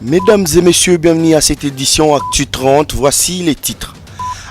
Mesdames et messieurs, bienvenue à cette édition Actu 30. Voici les titres.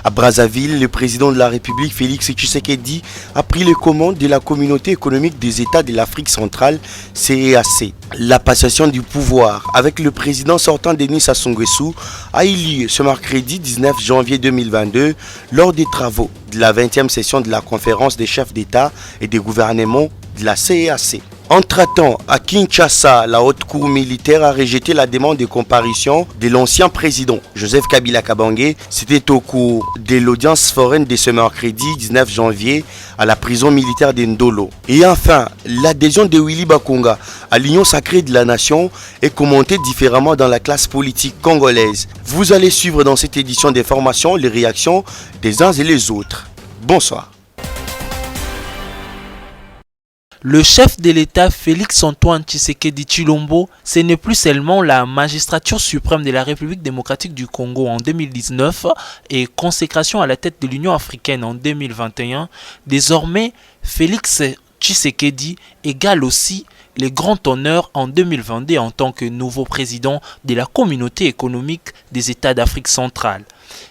À Brazzaville, le président de la République, Félix Tshisekedi, a pris les commandes de la Communauté économique des États de l'Afrique centrale, CEAC. La passation du pouvoir avec le président sortant Denis Sassou Nguesso a eu lieu ce mercredi 19 janvier 2022 lors des travaux de la 20e session de la conférence des chefs d'État et des gouvernements de la CEAC. Entre-temps, à Kinshasa, la haute cour militaire a rejeté la demande de comparution de l'ancien président Joseph Kabila Kabange. C'était au cours de l'audience foraine de ce mercredi 19 janvier à la prison militaire de Ndolo. Et enfin, l'adhésion de Willy Bakonga à l'Union sacrée de la nation est commentée différemment dans la classe politique congolaise. Vous allez suivre dans cette édition des formations les réactions des uns et les autres. Bonsoir. Le chef de l'État Félix-Antoine Tshisekedi Tshilombo, ce n'est plus seulement la magistrature suprême de la République démocratique du Congo en 2019 et consécration à la tête de l'Union africaine en 2021. Désormais, Félix Tshisekedi égale aussi les grands honneurs en 2022 en tant que nouveau président de la Communauté économique des États d'Afrique centrale.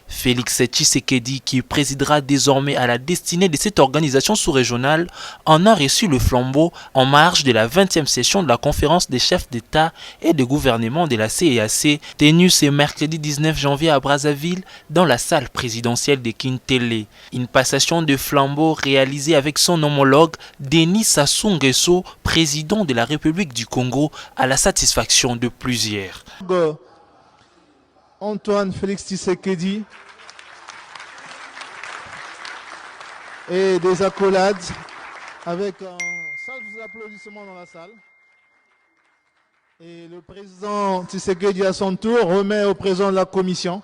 Félix Tshisekedi, qui présidera désormais à la destinée de cette organisation sous-régionale, en a reçu le flambeau en marge de la 20e session de la conférence des chefs d'État et de gouvernement de la CEAC, tenue ce mercredi 19 janvier à Brazzaville dans la salle présidentielle de Kintele. Une passation de flambeau réalisée avec son homologue Denis Sassou Nguesso, président de la République du Congo, à la satisfaction de plusieurs. Antoine Félix Tshisekedi et des accolades avec un salve d'applaudissements dans la salle. Et le président Tshisekedi à son tour remet au président de la commission.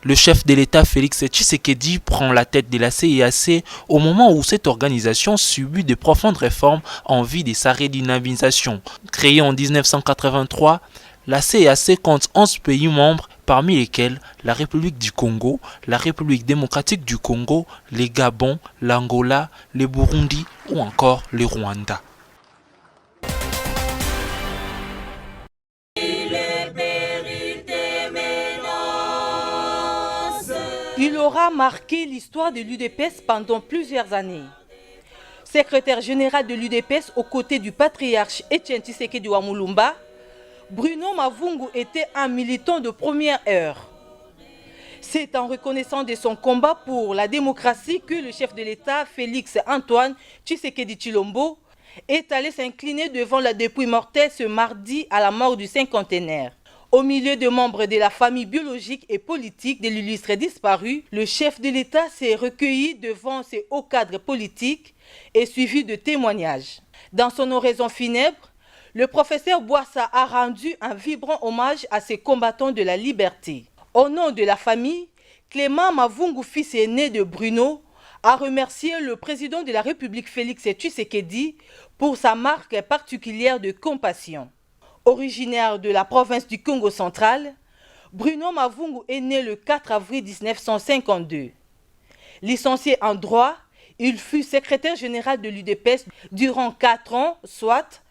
Le chef de l'État Félix Tshisekedi prend la tête de la CEAC au moment où cette organisation subit de profondes réformes en vue de sa redynamisation. Créée en 1983, la CEAC compte 11 pays membres, parmi lesquels la République du Congo, la République démocratique du Congo, les Gabon, l'Angola, le Burundi ou encore le Rwanda. Il aura marqué l'histoire de l'UDPS pendant plusieurs années. Secrétaire général de l'UDPS aux côtés du patriarche Etienne Tshisekedi Wamulumba, Bruno Mavungu était un militant de première heure. C'est en reconnaissant de son combat pour la démocratie que le chef de l'État, Félix-Antoine Tshisekedi Tshilombo, est allé s'incliner devant la dépouille mortelle ce mardi à la mort du cinquantenaire. Au milieu de membres de la famille biologique et politique de l'illustre disparu, le chef de l'État s'est recueilli devant ses hauts cadres politiques et suivi de témoignages. Dans son oraison funèbre, le professeur Boissa a rendu un vibrant hommage à ces combattants de la liberté. Au nom de la famille, Clément Mavungu, fils aîné de Bruno, a remercié le président de la République Félix Tshisekedi pour sa marque particulière de compassion. Originaire de la province du Congo central, Bruno Mavungu est né le 4 avril 1952. Licencié en droit, il fut secrétaire général de l'UDPS durant 4 ans, soit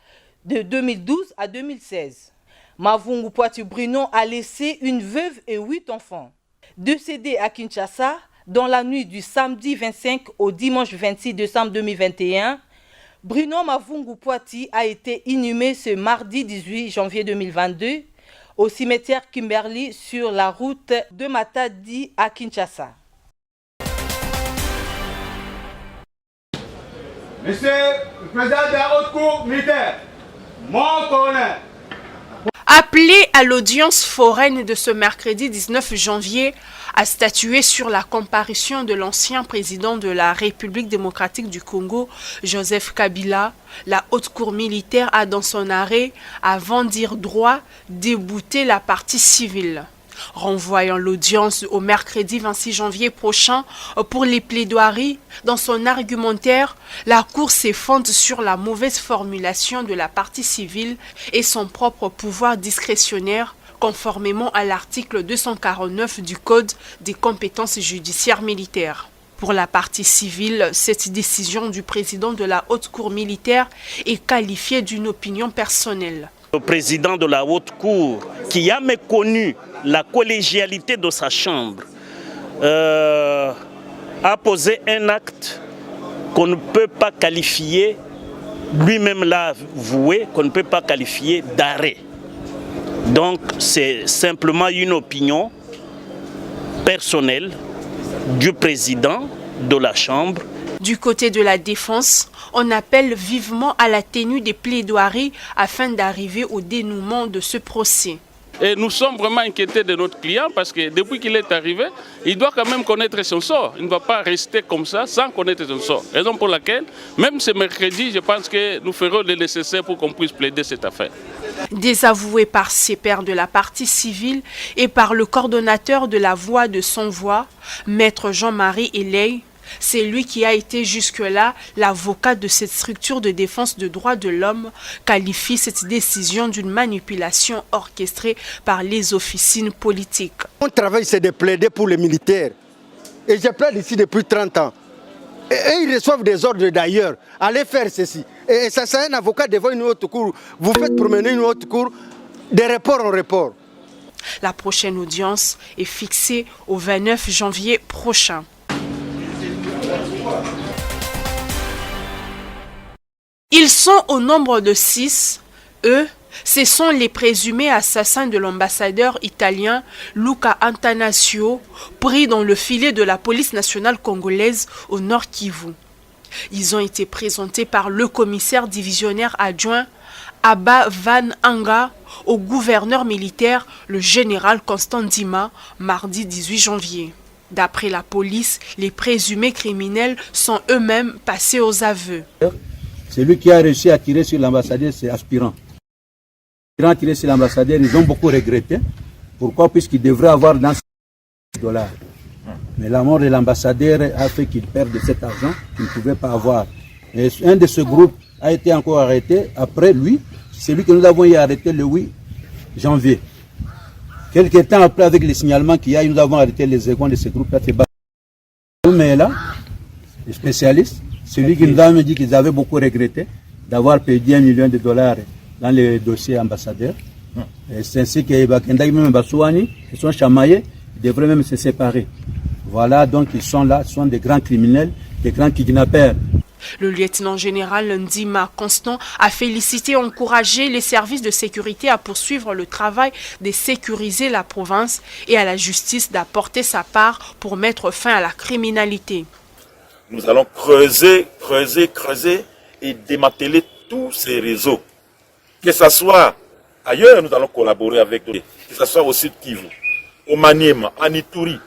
de 2012 à 2016. Mavungu Poitou Bruno a laissé une veuve et 8 enfants. Décédé à Kinshasa dans la nuit du samedi 25 au dimanche 26 décembre 2021, Bruno Mavungu Poiti a été inhumé ce mardi 18 janvier 2022 au cimetière Kimberley sur la route de Matadi à Kinshasa. Monsieur le président de la haute cour militaire, mon colonel. Appelé à l'audience foraine de ce mercredi 19 janvier à statuer sur la comparution de l'ancien président de la République démocratique du Congo, Joseph Kabila, la haute cour militaire a dans son arrêt, avant dire droit, débouté la partie civile. Renvoyant l'audience au mercredi 26 janvier prochain pour les plaidoiries, dans son argumentaire, la Cour s'effondre sur la mauvaise formulation de la partie civile et son propre pouvoir discrétionnaire, conformément à l'article 249 du Code des compétences judiciaires militaires. Pour la partie civile, cette décision du président de la haute cour militaire est qualifiée d'une opinion personnelle. Le président de la haute cour qui a méconnu la collégialité de sa chambre, a posé un acte qu'on ne peut pas qualifier, lui-même l'a avoué, qu'on ne peut pas qualifier d'arrêt. Donc c'est simplement une opinion personnelle du président de la Chambre. Du côté de la défense, on appelle vivement à la tenue des plaidoiries afin d'arriver au dénouement de ce procès. Et nous sommes vraiment inquiétés de notre client parce que depuis qu'il est arrivé, il doit quand même connaître son sort. Il ne va pas rester comme ça sans connaître son sort. Raison pour laquelle, même ce mercredi, je pense que nous ferons le nécessaire pour qu'on puisse plaider cette affaire. Désavoué par ses pairs de la partie civile et par le coordonnateur de la Voix de Sans Voix, Maître Jean-Marie Eley, c'est lui qui a été jusque-là l'avocat de cette structure de défense des droits de l'homme, qualifie cette décision d'une manipulation orchestrée par les officines politiques. Mon travail, c'est de plaider pour les militaires. Et je plaide ici depuis 30 ans. Et ils reçoivent des ordres d'ailleurs. Allez faire ceci. Et ça, c'est un avocat devant une haute cour. Vous faites promener une haute cour, des reports en report. La prochaine audience est fixée au 29 janvier prochain. Ils sont au nombre de 6. Eux, ce sont les présumés assassins de l'ambassadeur italien Luca Antanasio, pris dans le filet de la police nationale congolaise au Nord Kivu. Ils ont été présentés par le commissaire divisionnaire adjoint Abba Van Anga au gouverneur militaire, le général Constant Dima, mardi 18 janvier. D'après la police, les présumés criminels sont eux-mêmes passés aux aveux. Celui qui a réussi à tirer sur l'ambassadeur, c'est aspirant. Aspirant à tirer sur l'ambassadeur, ils ont beaucoup regretté. Pourquoi? Puisqu'ils devraient avoir dans $. Mais la mort de l'ambassadeur a fait qu'ils perdent cet argent qu'ils ne pouvaient pas avoir. Et un de ce groupe a été encore arrêté après lui. C'est lui que nous avons arrêté le 8 janvier. Quelques temps après, avec les signalements qu'il y a, nous avons arrêté les secondes de ce groupe-là. Mais là, les spécialistes, celui qui nous a dit qu'ils avaient beaucoup regretté d'avoir payé $1 million dans le dossier ambassadeur. C'est ainsi que Bakenda et même Basouani, qui sont chamaillés, ils devraient même se séparer. Voilà, donc ils sont là, ils sont des grands criminels, des grands kidnappeurs. Le lieutenant-général Ndima Constant a félicité et encouragé les services de sécurité à poursuivre le travail de sécuriser la province et à la justice d'apporter sa part pour mettre fin à la criminalité. Nous allons creuser et démanteler tous ces réseaux. Que ce soit ailleurs, nous allons collaborer avec d'autres. Que ce soit au Sud Kivu, au Maniema, à Ituri,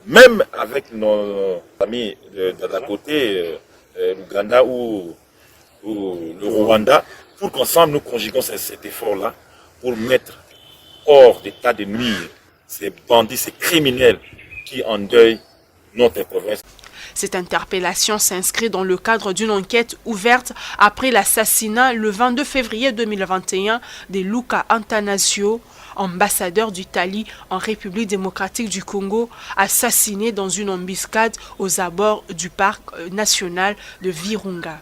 même avec nos amis de la côté, l'Ouganda ou le Rwanda, pour qu'ensemble nous conjuguons cet effort-là pour mettre hors d'état de nuire ces bandits, ces criminels qui endeuillent notre province. Cette interpellation s'inscrit dans le cadre d'une enquête ouverte après l'assassinat le 22 février 2021 de Luca Antanasio, ambassadeur d'Italie en République démocratique du Congo, assassiné dans une embuscade aux abords du parc national de Virunga.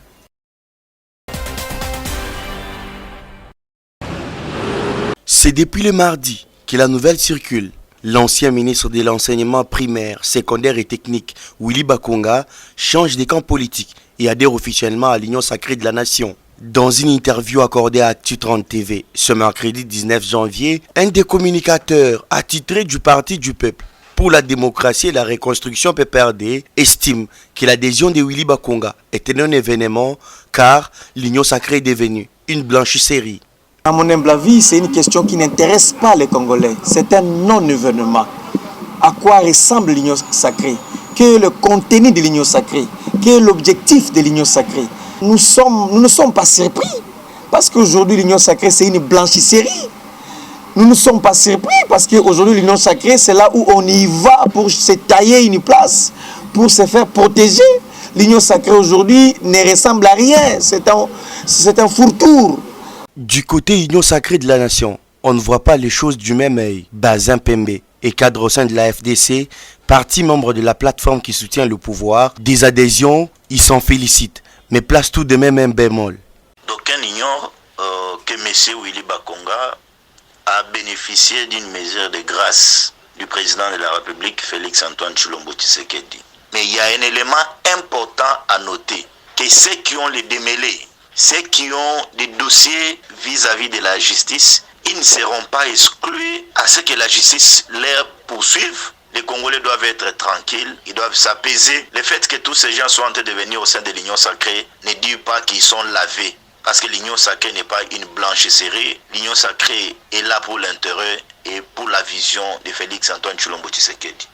C'est depuis le mardi que la nouvelle circule. L'ancien ministre de l'enseignement primaire, secondaire et technique, Willy Bakonga, change de camp politique et adhère officiellement à l'Union sacrée de la nation. Dans une interview accordée à Actu 30 TV ce mercredi 19 janvier, un des communicateurs attitrés du Parti du Peuple pour la démocratie et la reconstruction PPRD estime que l'adhésion de Willy Bakonga était un événement car l'Union sacrée est devenue une blanchisserie. À mon humble avis, c'est une question qui n'intéresse pas les Congolais. C'est un non-événement. À quoi ressemble l'Union sacrée? Quel est le contenu de l'Union sacrée? Quel est l'objectif de l'Union sacrée? Nous ne sommes pas surpris. Parce qu'aujourd'hui, l'Union sacrée, c'est une blanchisserie. Nous ne sommes pas surpris parce qu'aujourd'hui, l'Union sacrée, c'est là où on y va pour se tailler une place, pour se faire protéger. L'Union sacrée, aujourd'hui, ne ressemble à rien. C'est un fourre-tout. Du côté Union sacrée de la nation, on ne voit pas les choses du même œil. Bazin Pembe est cadre au sein de la FDC, parti membre de la plateforme qui soutient le pouvoir. Des adhésions, ils s'en félicitent, mais place tout de même un bémol. D'aucuns ignorent que M. Willy Bakonga a a bénéficié d'une mesure de grâce du président de la République, Félix Antoine Tshilombo Tshisekedi. Mais il y a un élément important à noter, que ceux qui ont les démêlés, ceux qui ont des dossiers vis-à-vis de la justice, ils ne seront pas exclus à ce que la justice les poursuive. Les Congolais doivent être tranquilles, ils doivent s'apaiser. Le fait que tous ces gens soient en train de venir au sein de l'Union sacrée ne dit pas qu'ils sont lavés. Parce que l'Union sacrée n'est pas une blanchisserie. L'Union sacrée est là pour l'intérêt et pour la vision de Félix Antoine Tshilombo Tshisekedi.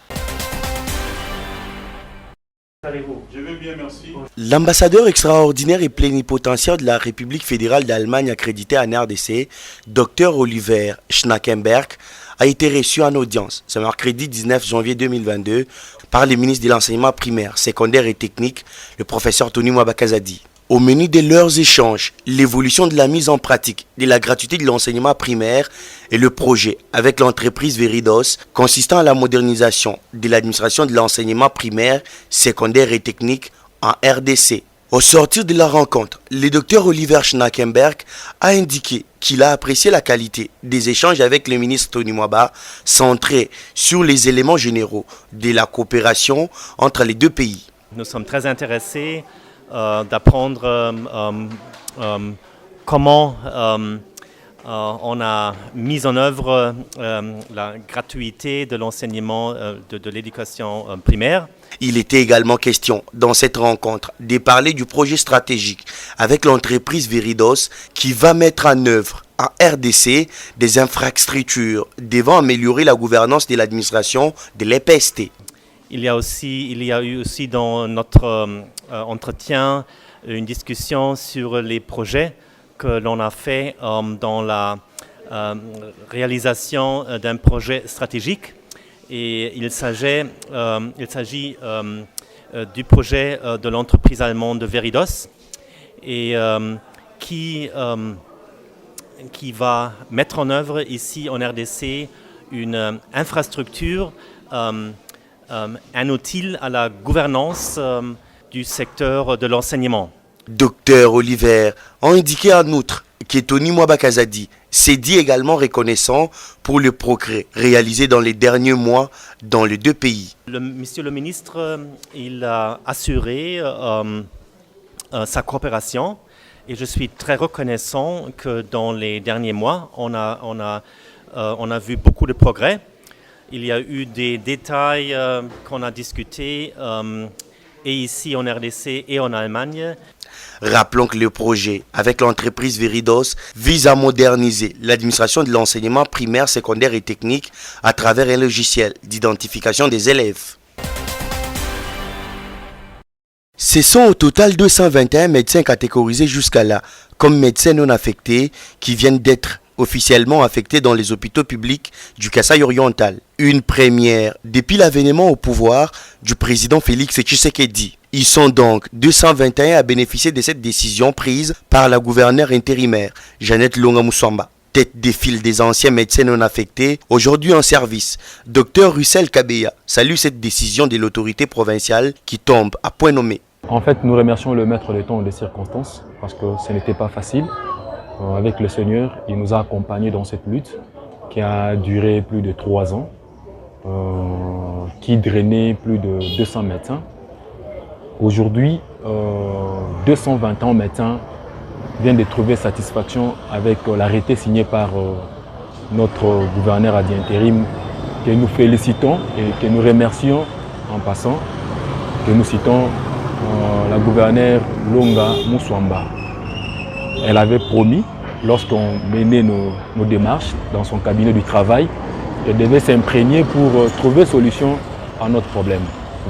Je vais bien, merci. L'ambassadeur extraordinaire et plénipotentiaire de la République fédérale d'Allemagne accrédité en RDC, Dr Oliver Schnackenberg, a été reçu en audience ce mercredi 19 janvier 2022 par le ministre de l'enseignement primaire, secondaire et technique, le professeur Tony Mwabakazadi. Au menu de leurs échanges, l'évolution de la mise en pratique de la gratuité de l'enseignement primaire et le projet avec l'entreprise Veridos consistant à la modernisation de l'administration de l'enseignement primaire, secondaire et technique en RDC. Au sortir de la rencontre, le docteur Oliver Schnackenberg a indiqué qu'il a apprécié la qualité des échanges avec le ministre Tony Mwaba, centrés sur les éléments généraux de la coopération entre les deux pays. Nous sommes très intéressés d'apprendre comment on a mis en œuvre la gratuité de l'enseignement de l'éducation primaire. Il était également question dans cette rencontre de parler du projet stratégique avec l'entreprise Veridos qui va mettre en œuvre en RDC des infrastructures devant améliorer la gouvernance de l'administration de l'EPST. Il y a eu aussi dans notre entretien une discussion sur les projets que l'on a fait dans la réalisation d'un projet stratégique. Et il s'agit du projet de l'entreprise allemande Veridos et qui va mettre en œuvre ici en RDC une infrastructure un outil à la gouvernance du secteur de l'enseignement. Docteur Oliver a indiqué en outre que Tony Mwabakazadi s'est dit également reconnaissant pour le progrès réalisé dans les derniers mois dans les deux pays. Monsieur le ministre, il a assuré sa coopération et je suis très reconnaissant que dans les derniers mois, on a vu beaucoup de progrès. Il y a eu des détails qu'on a discutés et ici en RDC et en Allemagne. Rappelons que le projet avec l'entreprise Veridos vise à moderniser l'administration de l'enseignement primaire, secondaire et technique à travers un logiciel d'identification des élèves. Ce sont au total 221 médecins catégorisés jusqu'à là comme médecins non affectés qui viennent d'être officiellement affectés dans les hôpitaux publics du Kasaï oriental. Une première depuis l'avènement au pouvoir du président Félix Tshisekedi. Ils sont donc 221 à bénéficier de cette décision prise par la gouverneure intérimaire Jeannette Longa Moussamba. Tête des file des anciens médecins non affectés, aujourd'hui en service. Dr Russell Kabeya salue cette décision de l'autorité provinciale qui tombe à point nommé. En fait, nous remercions le maître des temps et des circonstances parce que ce n'était pas facile. Avec le Seigneur, il nous a accompagnés dans cette lutte qui a duré plus de 3 ans, qui drainait plus de 200 médecins. Aujourd'hui, 221 médecins viennent de trouver satisfaction avec l'arrêté signé par notre gouverneur ad intérim que nous félicitons et que nous remercions en passant, que nous citons la gouverneure Longa Moussamba. Elle avait promis, lorsqu'on menait nos démarches dans son cabinet du travail, qu'elle devait s'imprégner pour trouver solution à notre problème.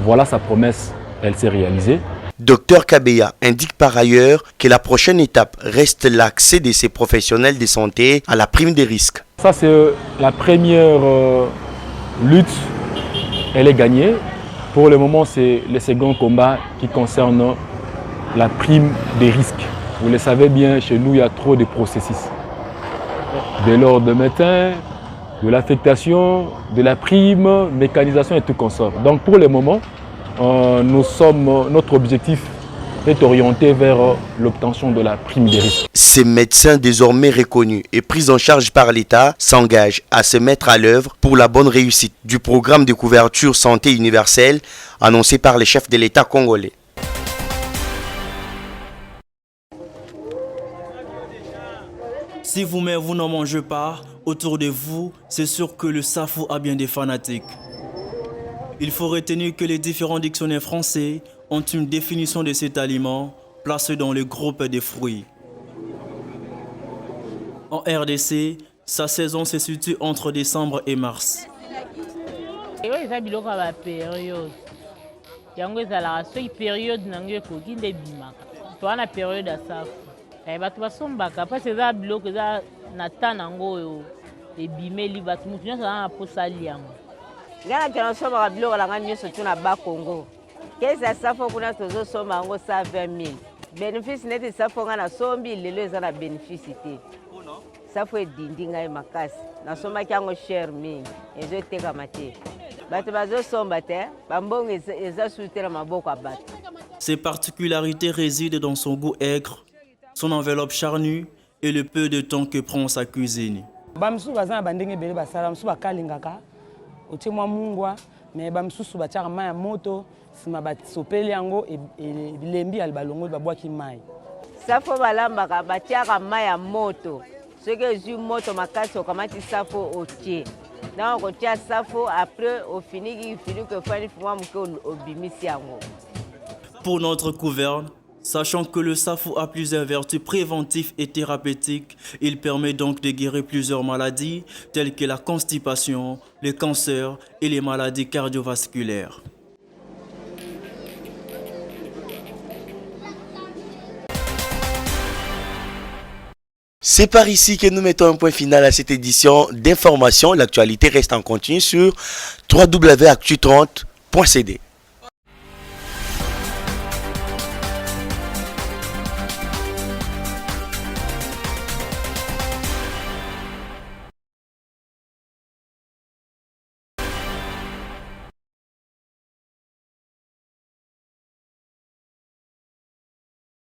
Voilà sa promesse, elle s'est réalisée. Dr Kabeya indique par ailleurs que la prochaine étape reste l'accès de ces professionnels de santé à la prime des risques. Ça c'est la première lutte, elle est gagnée. Pour le moment c'est le second combat qui concerne la prime des risques. Vous le savez bien, chez nous, il y a trop de processus. De l'ordre de médecin, de l'affectation, de la prime, mécanisation et tout consort. Donc pour le moment, notre objectif est orienté vers l'obtention de la prime des risques. Ces médecins désormais reconnus et pris en charge par l'État s'engagent à se mettre à l'œuvre pour la bonne réussite du programme de couverture santé universelle annoncé par les chefs de l'État congolais. Si vous-même vous n'en mangez pas, autour de vous, c'est sûr que le SAFU a bien des fanatiques. Il faut retenir que les différents dictionnaires français ont une définition de cet aliment placé dans le groupe des fruits. En RDC, sa saison se situe entre décembre et mars. bato basombaka mpasi eza biloko eza na ta nango oyo ebimeli bato motu nyonso aza na posali yango ngai nakende nasombaka biloko na ngai nyonso tu na bakongo kesi ya safo kuna tozosomba yango 120 000 bénéfice neti safo ngai nasombi lelo eza na bénéfice te safo edindi ngai makasi nasombaki yango cher mingi ezotekama te bato bazosomba te bambongo eza susu te na maboko ya bato. Ses particularités résident dans son goût aigre, son enveloppe charnue et le peu de temps que prend sa cuisine. Bamsu bazana bandenge bele basala msu bakalingaka otie mwa mungwa mais bamsusu batiaka mai ya moto sima basopeli yango ebilembi alibalongoli babwaki mai. Safo balambaka batiaka mai ya moto soki ezwi moto makasi okamati safo otie donc otia safo après ofiniki que fani mwa moke obimisi yango. Pour notre gouverne, sachant que le SAFU a plusieurs vertus préventives et thérapeutiques, il permet donc de guérir plusieurs maladies telles que la constipation, le cancer et les maladies cardiovasculaires. C'est par ici que nous mettons un point final à cette édition d'information. L'actualité reste en continu sur www.actu30.cd.